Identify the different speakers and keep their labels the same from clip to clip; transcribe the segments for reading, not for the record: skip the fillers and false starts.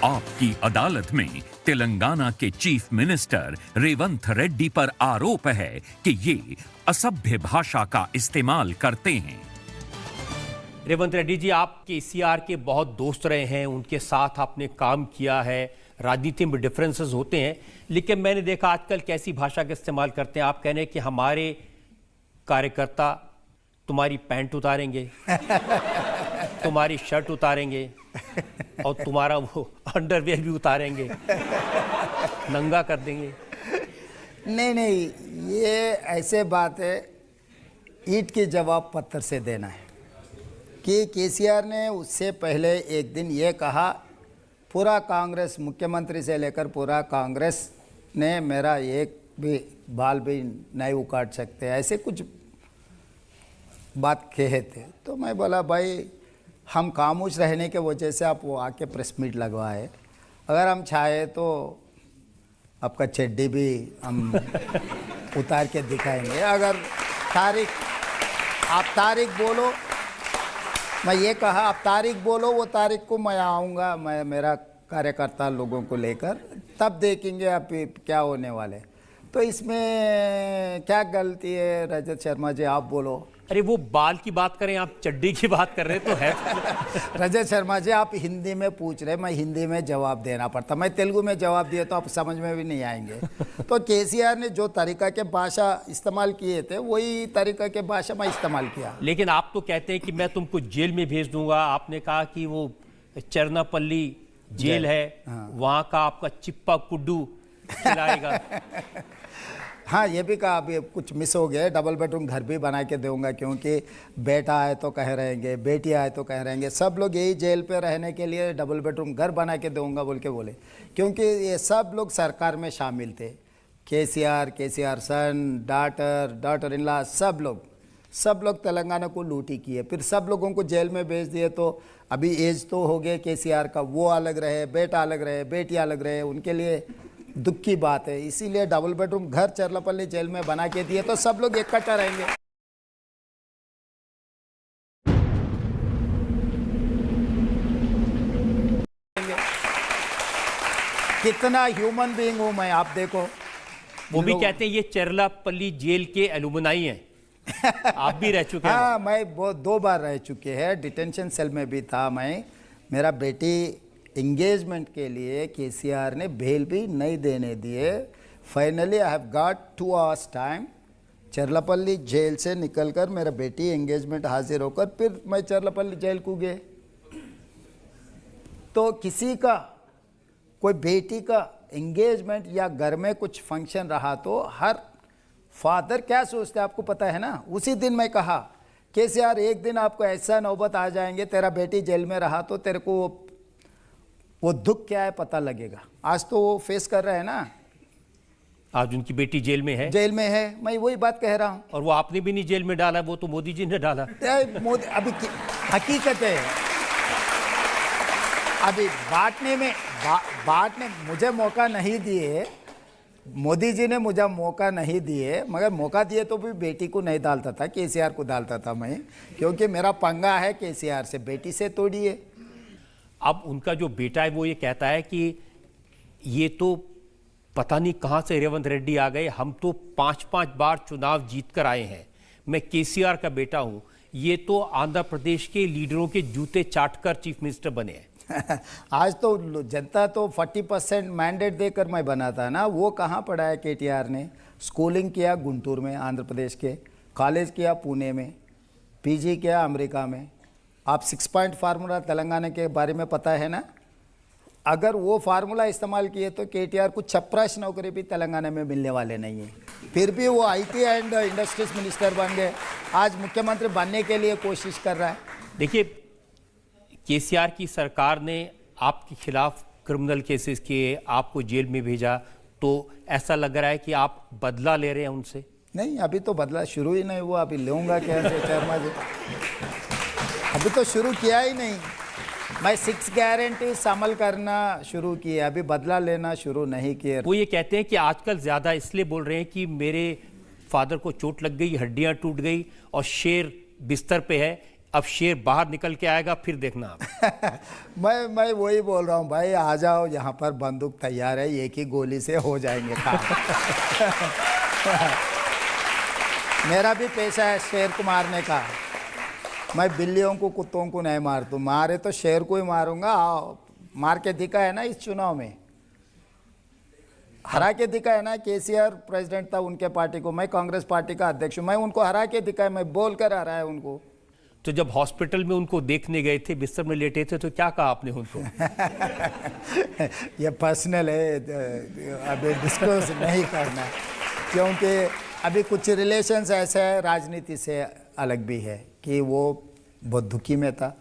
Speaker 1: आपकी अदालत में तेलंगाना के चीफ मिनिस्टर रेवंत रेड्डी पर आरोप है कि ये असभ्य भाषा का इस्तेमाल करते हैं।
Speaker 2: रेवंत रेड्डी जी, आप केसीआर के बहुत दोस्त रहे हैं, उनके साथ आपने काम किया है, राजनीति में डिफरेंसेस होते हैं, लेकिन मैंने देखा आजकल कैसी भाषा का इस्तेमाल करते हैं। आप कह रहे हैं कि हमारे कार्यकर्ता तुम्हारी पैंट उतारेंगे, तुम्हारी शर्ट उतारेंगे और तुम्हारा वो अंडरवेयर भी उतारेंगे, नंगा कर देंगे।
Speaker 3: नहीं, ये ऐसे बात है, ईंट की जवाब पत्थर से देना है कि केसीआर ने उससे पहले एक दिन ये कहा, पूरा कांग्रेस, मुख्यमंत्री से लेकर पूरा कांग्रेस ने मेरा एक भी बाल भी नहीं उखाड़ सकते, ऐसे कुछ बात कहे थे। तो मैं बोला भाई, हम खामोश रहने के वजह से आप वो आके प्रेस मीट लगवाए, अगर हम चाहे तो आपका चड्डी भी हम उतार के दिखाएंगे। अगर आप तारीख बोलो, मैं ये कहा आप तारीख बोलो, वो तारीख को मैं आऊँगा, मैं मेरा कार्यकर्ता लोगों को लेकर, तब देखेंगे आप क्या होने वाले। तो इसमें क्या गलती है रजत शर्मा जी, आप बोलो।
Speaker 2: अरे वो बाल की बात करें, आप चड्डी की बात कर रहे तो है।
Speaker 3: रजत शर्मा जी, आप हिंदी में पूछ रहे, मैं हिंदी में जवाब देना पड़ता, मैं तेलुगु में जवाब दिया तो आप समझ में भी नहीं आएंगे। तो केसीआर ने जो तरीका के भाषा इस्तेमाल किए थे, वही तरीका के भाषा मैं इस्तेमाल किया।
Speaker 2: लेकिन आप तो कहते हैं कि मैं तुमको जेल में भेज दूंगा। आपने कहा कि वो चरनापल्ली जेल है,
Speaker 3: हाँ।
Speaker 2: वहाँ का आपका चिप्पा कुड्डू खिलाएगा।
Speaker 3: हाँ, ये भी कहा, अभी कुछ मिस हो गया, डबल बेडरूम घर भी बना के दूंगा, क्योंकि बेटा आए तो कह रहेंगे, बेटी आए तो कह रहेंगे, सब लोग यही जेल पे रहने के लिए डबल बेडरूम घर बना के दूंगा बोल के बोले, क्योंकि ये सब लोग सरकार में शामिल थे। केसीआर सन, डॉटर इन लॉ, सब लोग तेलंगाना को लूटी किए, फिर सब लोगों को जेल में भेज दिए। तो अभी एज तो हो गया केसीआर का, वो अलग रहे, बेटा अलग रहे, बेटी अलग रहे, उनके लिए दुख की बात है। इसीलिए डबल बेडरूम घर चरलापल्ली जेल में बना के दिए, तो सब लोग इकट्ठा रहेंगे। कितना ह्यूमन बीइंग हूं मैं, आप देखो।
Speaker 2: वो भी कहते हैं ये चरलापल्ली जेल के एलुमनाई हैं। आप भी रह चुके हैं।
Speaker 3: हाँ, मैं 2 बार रह चुके हैं, डिटेंशन सेल में भी था मैं। मेरा बेटी एंगेजमेंट के लिए केसीआर ने बेल भी नहीं देने दिए। Finally I have got 2 hours time, Charlapalli jail से निकलकर मेरा बेटी एंगेजमेंट हाजिर होकर फिर मैं चरलापल्ली जेल को गए। तो किसी का, कोई बेटी का एंगेजमेंट या घर में कुछ फंक्शन रहा तो हर फादर क्या सोचते हैं आपको पता है ना। उसी दिन मैं कहा, केसीआर एक दिन आपको ऐसा नौबत आ जाएंगे, तेरा बेटी जेल में रहा तो तेरे को वो दुख क्या है पता लगेगा। आज तो वो फेस कर रहा है ना,
Speaker 2: आज उनकी बेटी जेल में है।
Speaker 3: जेल में है, मैं वही बात कह रहा हूँ।
Speaker 2: और वो आपने भी नहीं जेल में डाला, वो तो मोदी जी ने डाला।
Speaker 3: मोदी अभी हकीकत है, अभी बांटने मुझे मौका नहीं दिए, मोदी जी ने मुझे मौका नहीं दिए, मगर मौका दिए तो भी बेटी को नहीं डालता था, केसीआर को डालता था मैं, क्योंकि मेरा पंगा है केसीआर से, बेटी से तोड़िए।
Speaker 2: अब उनका जो बेटा है वो ये कहता है कि ये तो पता नहीं कहाँ से रेवंत रेड्डी आ गए, हम तो 5-5 बार चुनाव जीत कर आए हैं, मैं केसीआर का बेटा हूँ, ये तो आंध्र प्रदेश के लीडरों के जूते चाटकर चीफ मिनिस्टर बने हैं।
Speaker 3: आज तो जनता तो 40% मैंडेट देकर मैं बना था ना, वो कहाँ पढ़ा है केटीआर ने। स्कूलिंग किया गुंटूर में, आंध्र प्रदेश के, कॉलेज किया पुणे में, पीजी किया अमेरिका में। आप 6 पॉइंट फार्मूला तेलंगाना के बारे में पता है ना, अगर वो फार्मूला इस्तेमाल किए तो केटीआर को चपरासी नौकरी भी तेलंगाना में मिलने वाले नहीं है। फिर भी वो आईटी एंड इंडस्ट्रीज मिनिस्टर बन गए, आज मुख्यमंत्री बनने के लिए कोशिश कर रहा है।
Speaker 2: देखिए, केसीआर की सरकार ने आपके खिलाफ क्रिमिनल केसेस किए, आपको जेल में भेजा, तो ऐसा लग रहा है कि आप बदला ले रहे हैं उनसे।
Speaker 3: नहीं, अभी तो बदला शुरू ही नहीं हुआ, अभी लूँगा कैसे शर्मा जी, अभी तो शुरू किया ही नहीं। मैं 6 गारंटीज अमल करना शुरू किए, अभी बदला लेना शुरू नहीं किए।
Speaker 2: वो ये कहते हैं कि आजकल ज़्यादा इसलिए बोल रहे हैं कि मेरे फादर को चोट लग गई, हड्डियां टूट गई और शेर बिस्तर पे है, अब शेर बाहर निकल के आएगा, फिर देखना आप।
Speaker 3: मैं वही बोल रहा हूँ भाई, आ जाओ, यहाँ पर बंदूक तैयार है, एक ही गोली से हो जाएंगे काम। मेरा भी पेशा है शेर को मारने का। मैं बिल्लियों को कुत्तों को नहीं मारता, मारे तो शेर को ही मारूंगा। आओ, मार के दिखा है ना इस चुनाव में, हरा के दिखा है ना। केसीआर प्रेसिडेंट था उनके पार्टी को, मैं कांग्रेस पार्टी का अध्यक्ष हूँ, मैं उनको हरा के दिखा है, मैं बोल कर हरा है उनको।
Speaker 2: तो जब हॉस्पिटल में उनको देखने गए थे, बिस्तर में लेटे थे, तो क्या कहा आपने उनको?
Speaker 3: ये पर्सनल है, अभी डिस्कस नहीं करना, क्योंकि अभी कुछ रिलेशंस ऐसे है, राजनीति से अलग भी है, कि वो बहुत दुखी में था।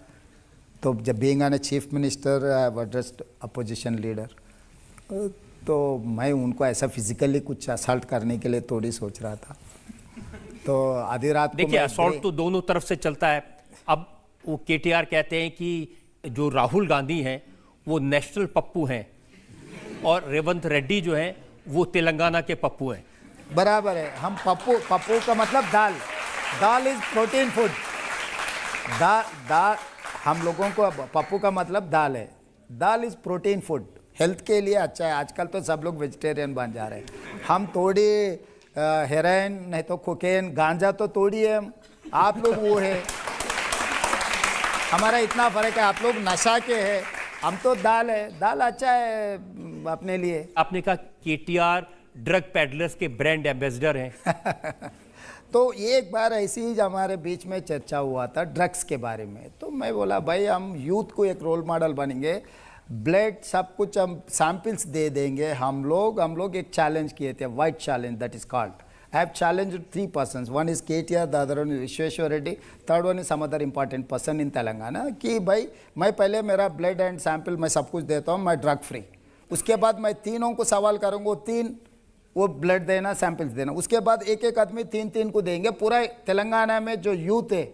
Speaker 3: तो जब being an chief minister, I was just opposition leader, तो मैं उनको ऐसा फिजिकली कुछ असल्ट करने के लिए थोड़ी सोच रहा था। तो आधी रात को
Speaker 2: देखिए, असॉल्ट तो दोनों तरफ से चलता है। अब वो केटीआर कहते हैं कि जो राहुल गांधी हैं वो नेशनल पप्पू हैं, और रेवंत रेड्डी जो हैं वो तेलंगाना के पप्पू हैं।
Speaker 3: बराबर है, हम पप्पू, पप्पू का मतलब दाल, दाल इज प्रोटीन फूड। दाल हम लोगों को, पप्पू का मतलब दाल है, दाल इज प्रोटीन फूड, हेल्थ के लिए अच्छा है। आजकल तो सब लोग वेजिटेरियन बन जा रहे हैं। हम थोड़ी हेरोइन नहीं तो कोकेन, गांजा तो थोड़ी है, आप लोग वो है, हमारा इतना फर्क है। आप लोग नशा के हैं, हम तो दाल है, दाल अच्छा है अपने लिए।
Speaker 2: आपने कहा केटीआर ड्रग पेडलर्स के ब्रांड एम्बेसडर हैं।
Speaker 3: तो एक बार ऐसी ही हमारे बीच में चर्चा हुआ था ड्रग्स के बारे में, तो मैं बोला भाई हम यूथ को एक रोल मॉडल बनेंगे, ब्लड सब कुछ हम सैंपल्स दे देंगे। हम लोग एक चैलेंज किए थे, white challenge that is called. I have challenged 3 persons. One is KTR, the other one is Vishweshwar Reddy, third one is some other important person in Telangana, कि भाई मैं पहले मेरा ब्लड एंड सैंपल मैं सब कुछ देता हूँ, मैं ड्रग फ्री। उसके बाद मैं तीनों को सवाल करूँगा, तीन वो ब्लड देना, सैंपल्स देना। उसके बाद एक एक आदमी 3-3 को देंगे। पूरा तेलंगाना में जो यूथ है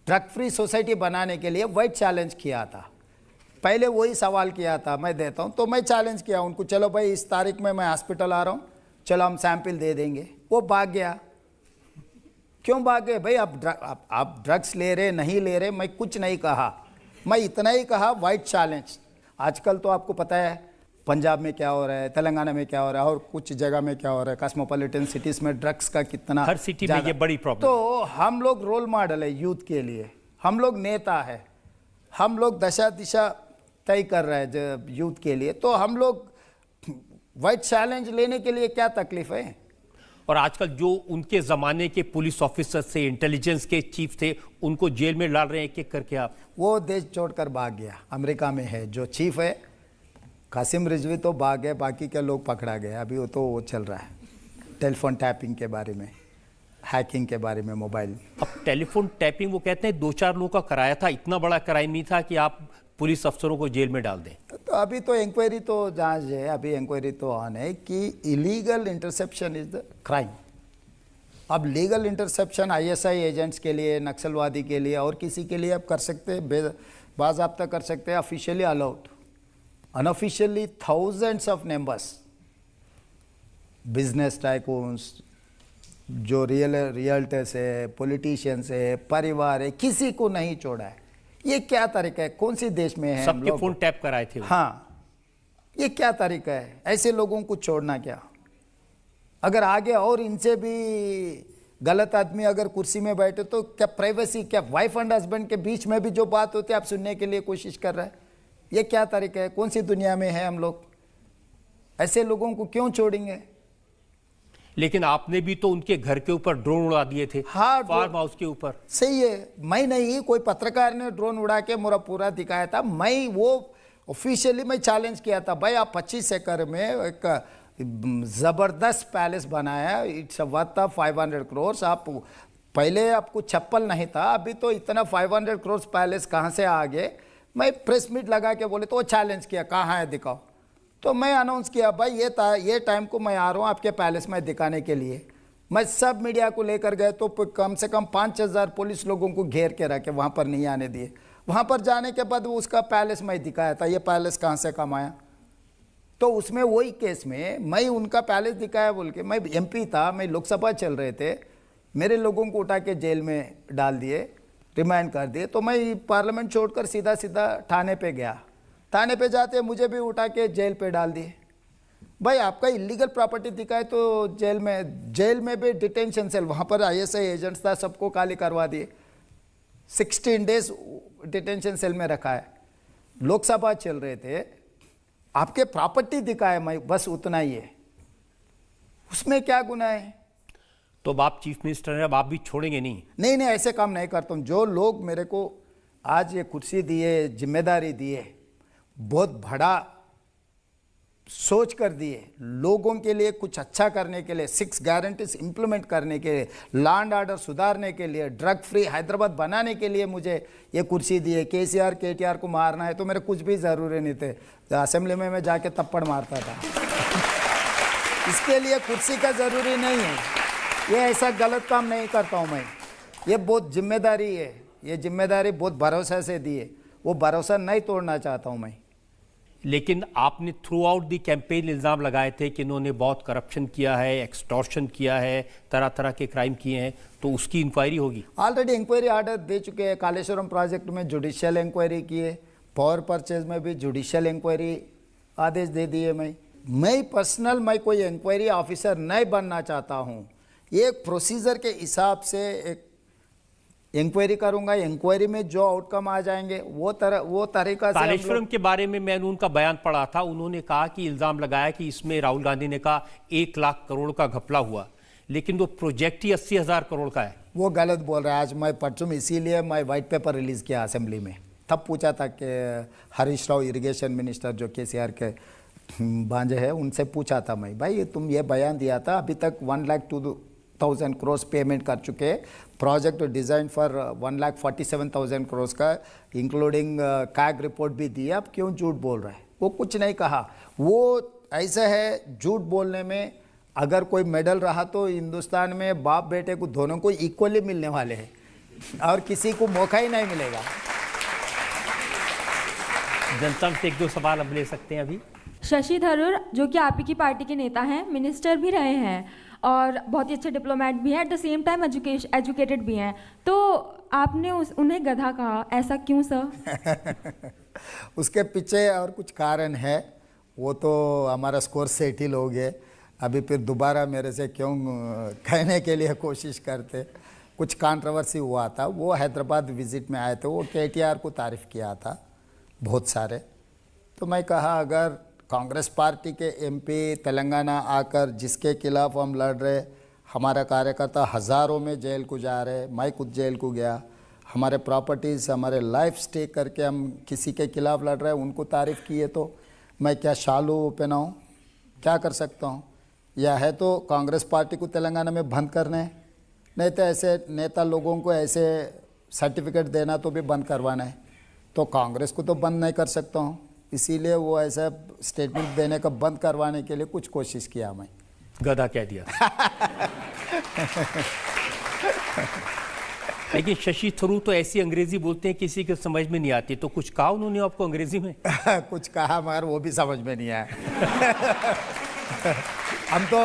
Speaker 3: ड्रग फ्री सोसाइटी बनाने के लिए वाइट चैलेंज किया था। पहले वही सवाल किया था, मैं देता हूँ, तो मैं चैलेंज किया उनको, चलो भाई इस तारीख में मैं हॉस्पिटल आ रहा हूँ, चलो हम सैंपल दे देंगे। वो भाग गया। क्यों भाग गए भाई? आप ड्रग्स ले रहे नहीं ले रहे, मैं कुछ नहीं कहा, मैं इतना ही कहा वाइट चैलेंज। आजकल तो आपको पता है पंजाब में क्या हो रहा है, तेलंगाना में क्या हो रहा है, और कुछ जगह में क्या हो रहा है, कॉस्मोपॉलिटन सिटीज में ड्रग्स का कितना,
Speaker 2: हर सिटी में ये बड़ी प्रॉब्लम।
Speaker 3: तो हम लोग रोल मॉडल है यूथ के लिए, हम लोग नेता है, हम लोग दशा दिशा तय कर रहे हैं यूथ के लिए। तो हम लोग वाइट चैलेंज लेने के लिए क्या तकलीफ है?
Speaker 2: और आजकल जो उनके ज़माने के पुलिस ऑफिसर थे, इंटेलिजेंस के चीफ थे, उनको जेल में डाल रहे हैं एक-एक करके। आप
Speaker 3: वो देश छोड़कर भाग गया, अमेरिका में है जो चीफ है कासिम रिजवी, तो भाग गए, बाकी के लोग पकड़ा गए। अभी वो चल रहा है टेलीफोन टैपिंग के बारे में, हैकिंग के बारे में मोबाइल।
Speaker 2: अब टेलीफोन टैपिंग वो कहते हैं 2-4 लोगों का कराया था, इतना बड़ा क्राइम नहीं था कि आप पुलिस अफसरों को जेल में डाल दें।
Speaker 3: तो अभी तो इंक्वायरी तो जांच है, अभी इंक्वायरी तो ऑन है कि illegal interception is the crime. अब लीगल इंटरसेप्शन आईएसआई एजेंट्स के लिए, नक्सलवादी के लिए और किसी के लिए आप कर सकते हैं, बाज़ाब्ता कर सकते हैं, officially allowed. Unofficially thousands of numbers, business tycoons, जो रियल्टर्स है, पॉलिटिशियंस है, परिवार है, किसी को नहीं छोड़ा है। ये क्या तरीका है? कौन सी देश में है?
Speaker 2: सबके फोन टैप कराए थे।
Speaker 3: हाँ, ये क्या तरीका है? ऐसे लोगों को छोड़ना क्या? अगर आगे और इनसे भी गलत आदमी अगर कुर्सी में बैठे तो क्या प्राइवेसी, क्या वाइफ एंड हस्बैंड के बीच में भी जो बात होती है आप सुनने के लिए कोशिश कर रहे हैं? ये क्या तरीका है? कौन सी दुनिया में है हम लोग? ऐसे लोगों को क्यों छोड़ेंगे?
Speaker 2: लेकिन आपने भी तो उनके घर के ऊपर ड्रोन उड़ा दिए थे।
Speaker 3: हाँ,
Speaker 2: फार्म हाउस के ऊपर।
Speaker 3: सही है, मैं नहीं, कोई पत्रकार ने ड्रोन उड़ा के मेरा पूरा दिखाया था। मैं वो ऑफिशियली मैं चैलेंज किया था, भाई आप 25 एकड़ में एक जबरदस्त पैलेस बनाया, इट्स वर्थ ऑफ 500 करोड़। आप पहले आपको चप्पल नहीं था, अभी तो इतना 500 करोड़ पैलेस कहाँ से आ गए? मैं प्रेस मीट लगा के बोले तो वो चैलेंज किया, कहाँ है दिखाओ। तो मैं अनाउंस किया, भाई ये टाइम को मैं आ रहा हूँ आपके पैलेस में दिखाने के लिए। मैं सब मीडिया को लेकर गए तो कम से कम 5000 पुलिस लोगों को घेर के रखे, वहाँ पर नहीं आने दिए। वहाँ पर जाने के बाद वो उसका पैलेस मैं दिखाया था, ये पैलेस कहाँ से कमाया। तो उसमें वही केस में मैं उनका पैलेस दिखाया बोल के, मैं एमपी था, मैं लोकसभा चल रहे थे, मेरे लोगों को उठा के जेल में डाल दिए। रिमांड कर दिए। तो मैं पार्लियामेंट छोड़कर सीधा सीधा थाने पे गया। थाने पे जाते मुझे भी उठा के जेल पे डाल दिए। भाई आपका इलीगल प्रॉपर्टी दिखाए तो जेल में भी डिटेंशन सेल, वहाँ पर ISI एजेंट्स था, सबको खाली करवा दिए। 16 डेज डिटेंशन सेल में रखा है। लोकसभा चल रहे थे, आपके प्रॉपर्टी दिखाए, मैं बस उतना ही है, उसमें क्या गुनाह है?
Speaker 2: तो अब आप चीफ मिनिस्टर हैं, अब आप भी छोड़ेंगे नहीं?
Speaker 3: नहीं नहीं, ऐसे काम नहीं करता हूँ। जो लोग मेरे को आज ये कुर्सी दिए, जिम्मेदारी दिए, बहुत बड़ा सोच कर दिए, लोगों के लिए कुछ अच्छा करने के लिए, 6 गारंटीज इंप्लीमेंट करने के लिए, लॉ एंड ऑर्डर सुधारने के लिए, ड्रग फ्री हैदराबाद बनाने के लिए मुझे ये कुर्सी दिए। KCR KTR को मारना है तो मेरे कुछ भी ज़रूरी नहीं थे, असेंबली में मैं जाके थप्पड़ मारता था। इसके लिए कुर्सी का ज़रूरी नहीं है, ये ऐसा गलत काम नहीं करता हूँ मैं। ये बहुत जिम्मेदारी है, ये जिम्मेदारी बहुत भरोसा से दी है, वो भरोसा नहीं तोड़ना चाहता हूँ मैं।
Speaker 2: लेकिन आपने थ्रू आउट दी कैंपेन इल्ज़ाम लगाए थे कि इन्होंने बहुत करप्शन किया है, एक्सटॉर्शन किया है, तरह तरह के क्राइम किए हैं, तो उसकी इंक्वायरी होगी।
Speaker 3: ऑलरेडी इंक्वायरी आर्डर दे चुके हैं। कालेश्वरम प्रोजेक्ट में जुडिशियल इंक्वायरी किए, पावर परचेज में भी जुडिशियल इंक्वायरी आदेश दे दिए। मैं पर्सनल मैं कोई इंक्वायरी ऑफिसर नहीं बनना चाहता हूँ। एक प्रोसीजर के हिसाब से एक इंक्वायरी करूंगा, इंक्वायरी में जो आउटकम आ जाएंगे वो तरीका से।
Speaker 2: कालेश्वरम के बारे में मैंने उनका बयान पढ़ा था, उन्होंने कहा कि इल्जाम लगाया कि इसमें राहुल गांधी ने कहा 1 लाख करोड़ का घपला हुआ, लेकिन वो प्रोजेक्ट ही 80,000 करोड़ का है।
Speaker 3: वो गलत बोल रहा है। आज मैं परसों इसीलिए मैं वाइट पेपर रिलीज किया असेंबली में, तब पूछा था कि हरीश राव इरिगेशन मिनिस्टर जो KCR के भांजे हैं, उनसे पूछा था मैं, भाई तुम ये बयान दिया था, अभी तक 1,02,000 करोड़ पेमेंट कर चुके, प्रोजेक्ट डिज़ाइन फॉर 1,47,000 करोड़ का इंक्लूडिंग कैग रिपोर्ट भी दी, अब क्यों झूठ बोल रहा है? वो कुछ नहीं कहा। वो ऐसा है, झूठ बोलने में अगर कोई मेडल रहा तो हिंदुस्तान में बाप बेटे को दोनों को इक्वली मिलने वाले हैं और किसी को मौका ही नहीं मिलेगा।
Speaker 2: जनता से 1-2 सवाल अब ले सकते हैं अभी।
Speaker 4: शशि थरूर जो कि आप ही की पार्टी के नेता हैं, मिनिस्टर भी रहे हैं और बहुत ही अच्छे डिप्लोमेट भी हैं, at the same time educated भी हैं, तो आपने उन्हें गधा कहा, ऐसा क्यों सर?
Speaker 3: उसके पीछे और कुछ कारण है, वो तो हमारा स्कोर सेटिल हो गए। अभी फिर दोबारा मेरे से क्यों कहने के लिए कोशिश करते। कुछ कंट्रोवर्सी हुआ था, वो हैदराबाद विजिट में आए थे, वो KTR को तारीफ़ किया था बहुत सारे। तो मैं कहा अगर कांग्रेस पार्टी के MP तेलंगाना आकर जिसके खिलाफ हम लड़ रहे, हमारा कार्यकर्ता हज़ारों में जेल को जा रहे, मैं खुद जेल को गया, हमारे प्रॉपर्टीज़ हमारे लाइफ स्टेक करके हम किसी के खिलाफ लड़ रहे हैं, उनको तारीफ़ किए तो मैं क्या शालू पहनाऊँ? क्या कर सकता हूँ? या है तो कांग्रेस पार्टी को तेलंगाना में बंद करना है, नहीं तो ऐसे नेता लोगों को ऐसे सर्टिफिकेट देना तो भी बंद करवाना है। तो कांग्रेस को तो बंद नहीं कर सकता हूँ, इसीलिए वो ऐसा स्टेटमेंट देने का बंद करवाने के लिए कुछ कोशिश किया। मैं
Speaker 2: गधा कह दिया। लेकिन शशि थरूर तो ऐसी अंग्रेजी बोलते हैं किसी के समझ में नहीं आती, तो कुछ कहा उन्होंने आपको अंग्रेजी में?
Speaker 3: कुछ कहा मगर वो भी समझ में नहीं आया। हम तो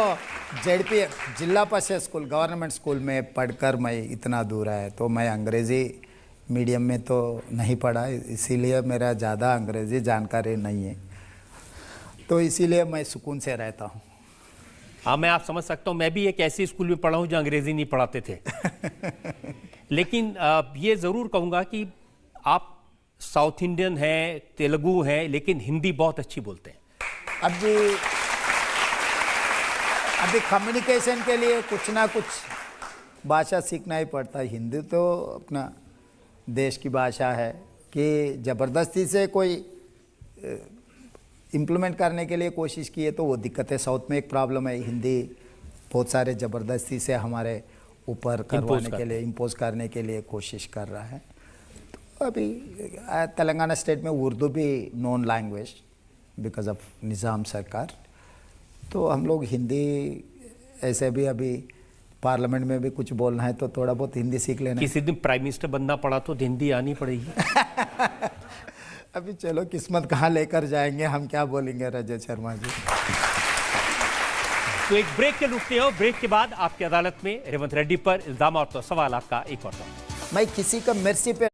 Speaker 3: JP जिला परिषद स्कूल गवर्नमेंट स्कूल में पढ़कर मैं इतना दूर आया, तो मैं अंग्रेज़ी मीडियम में तो नहीं पढ़ा, इसीलिए मेरा ज़्यादा अंग्रेज़ी जानकारी नहीं है, तो इसीलिए मैं सुकून से रहता हूँ।
Speaker 2: हाँ, मैं आप समझ सकता हूँ, मैं भी एक ऐसे स्कूल में पढ़ा हूँ जो अंग्रेज़ी नहीं पढ़ाते थे। लेकिन ये ज़रूर कहूँगा कि आप साउथ इंडियन हैं, तेलुगु हैं, लेकिन हिंदी बहुत अच्छी बोलते हैं।
Speaker 3: अभी कम्युनिकेशन के लिए कुछ ना कुछ भाषा सीखना ही पड़ता है। हिंदी तो अपना देश की भाषा है कि ज़बरदस्ती से कोई इम्प्लीमेंट करने के लिए कोशिश की है तो वो दिक्कत है। साउथ में एक प्रॉब्लम है, हिंदी बहुत सारे ज़बरदस्ती से हमारे ऊपर करवाने के लिए, इम्पोज करने के लिए कोशिश कर रहा है। तो अभी तेलंगाना स्टेट में उर्दू भी नॉन लैंग्वेज बिकॉज ऑफ निज़ाम सरकार, तो हम लोग हिंदी ऐसे भी अभी पार्लियामेंट में भी कुछ बोलना है तो थोड़ा बहुत हिंदी सीख लेना।
Speaker 2: किसी दिन प्राइम मिनिस्टर बनना पड़ा तो हिंदी आनी पड़ेगी।
Speaker 3: अभी चलो किस्मत कहाँ लेकर जाएंगे, हम क्या बोलेंगे रजत शर्मा जी।
Speaker 2: तो एक ब्रेक के रुकते हो, ब्रेक के बाद आपकी अदालत में रेवंत रेड्डी पर इल्जाम और तो सवाल आपका एक और
Speaker 3: मैं किसी का मिर्ची पे